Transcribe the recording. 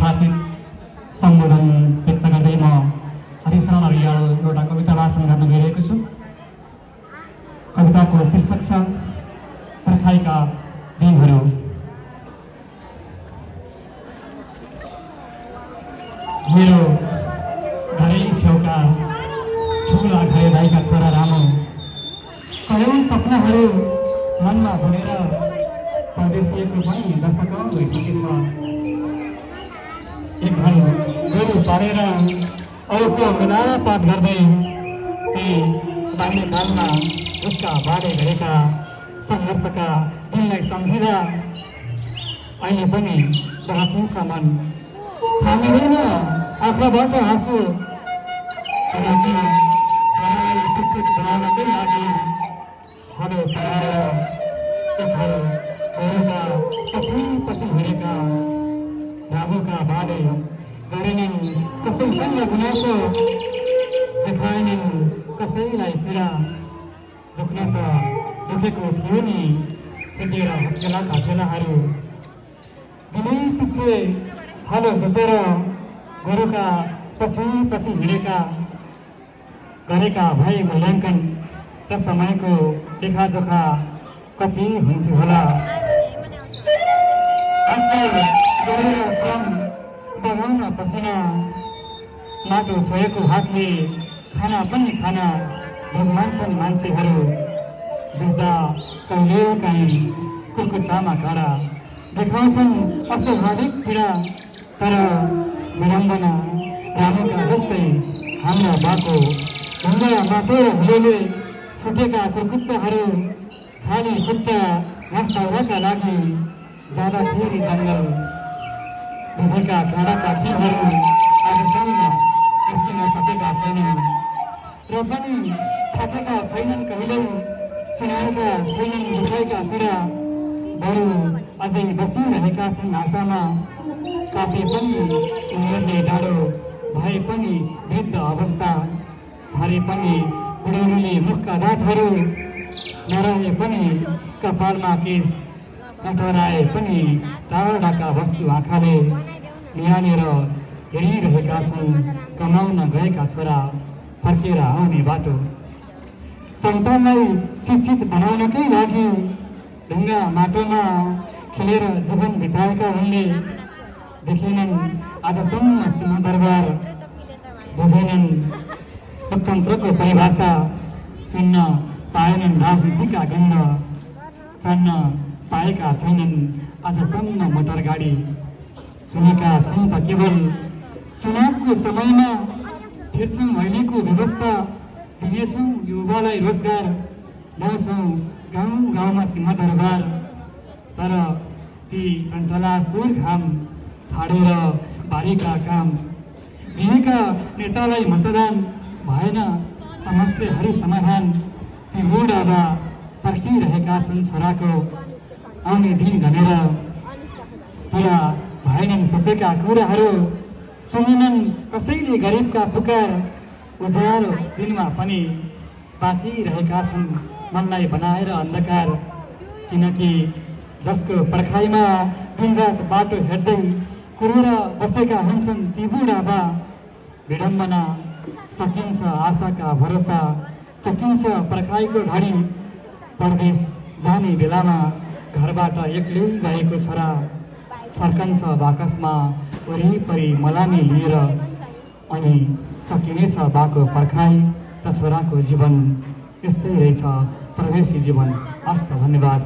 यथाचित सम्बोधन व्यक्त गर्दै म हरिशरण अर्याल एउटा कविता वाचन गर्न गइरहेको छु। कविताको शीर्षक छ पर्खाइका दिनहरू। मेरो घरै छेउका ठुला घरे भाइका छोरा रामो, कयौं सपनाहरू मनमा भुलेर परदेशिएको पनि दशक भइसकेछ। एक घर गोरु पालेर अरूको मिलापात गर्दै ती बाल्यकालमा उसका बाले गरेका सङ्घर्षका दिनलाई सम्झिँदा अहिले पनि बहकिन्छ मन। थामिँदैन आँखाबाट आँसु, किनकि छोरालाई शिक्षित बनाउनकै लागि हलो समाएर गोरुका पछि पछि हिँडेका रामुका बाले गरेनन् कसैसँग गुनासो, देखाएनन् कसैलाई पीडा। दुख्न त दुखेको थियो नि फुटेर हत्केलाका ठेलाहरू। दिनै पछि हलो जोतेर गोरुका पछि पछि हिँडेका गरेका भए मूल्याङ्कन र समयको लेखाजोखा कति हुन्थ्यो होला। आजकल गरेर श्रम बगाउन पसिना, माटो छोएको हातले खाना पनि खाना भोग मान्छन् मान्छेहरू। बुझ्दा कहिले काहीँ कुर्कुच्चामा काँडा देखाउँछन् अस्वाभाविक पीडा। तर विडम्बना रामुका जस्तै हाम्रा बाको ढुङ्गा माटो र हुलोले फुटेका कुर्कुच्चाहरू खाली खुट्टा घाँस दाउराका लागि जाँदा फेरि जङ्गल बुझेका काँडाका फुलहरू आजसम्म निस्किन सकेका छैनन् र पनि थाकेका छैनन्, कहिल्यै सुनाएका छैनन् दुखाएका पीडा। बरु अझै बसिरहेका छन् आशामा, कापे पनि उमेरले डाँडो भए पनि वृद्ध अवस्था, झरे पनि बुढौलीले मुखका दाँतहरू, नरहे पनि कपालमा केश, नटराए पनि टाढाका वस्तु आँखाले निहालेर हेरिरहेका छन् कमाउन गएका छोरा फर्केर आउने बाटो। सन्तानलाई शिक्षित बनाउनकै लागि ढुङ्गा माटोमा खेलेर जीवन बिताएका उनले देखेनन् आजसम्म सिंहदरबार, बुझेनन् लोकतन्त्रको परिभाषा, सुन्न पाएनन् राजनीतिका गन्ध, चढ्न पाएका छैनन् आजसम्म मोटर गाडी। सुनेका छन् त केवल चुनावको समयमा फेर्छौँ अहिलेको व्यवस्था, दिनेछौँ युवालाई रोजगार, ल्याउँछौँ गाउँ गाउँमा सिंहदरबार। तर ती कण्टलापुर घाम छाडेर बारीका काम दिएका नेतालाई मतदान भएन समस्याहरू समाधान। ती बुढाबा पर्खिरहेका छन् छोराको आउने दिन भनेर, पुरा भएनन् सोचेका कुराहरू, सुनेनन् कसैले गरिबका पुकार। उज्यालो दिनमा पनि बाँचिरहेका छन् मनलाई बनाएर अन्धकार, किनकि जसको पर्खाइमा दिनरात बाटो हेर्दै कुरेर बसेका हुन्छन् ती बुढाबा। विडम्बना सकिन्छ आशाका भरोसा, सकिन्छ पर्खाइको घडी। परदेश जाने बेलामा घरबाट एक्लै गएको छोरा फर्कन्छ बाकसमा वरिपरि मलामी लिएर। अनि सकिनेछ बाको पर्खाइ र छोराको जीवन। यस्तै रहेछ परदेशी जीवन। हस्त, धन्यवाद।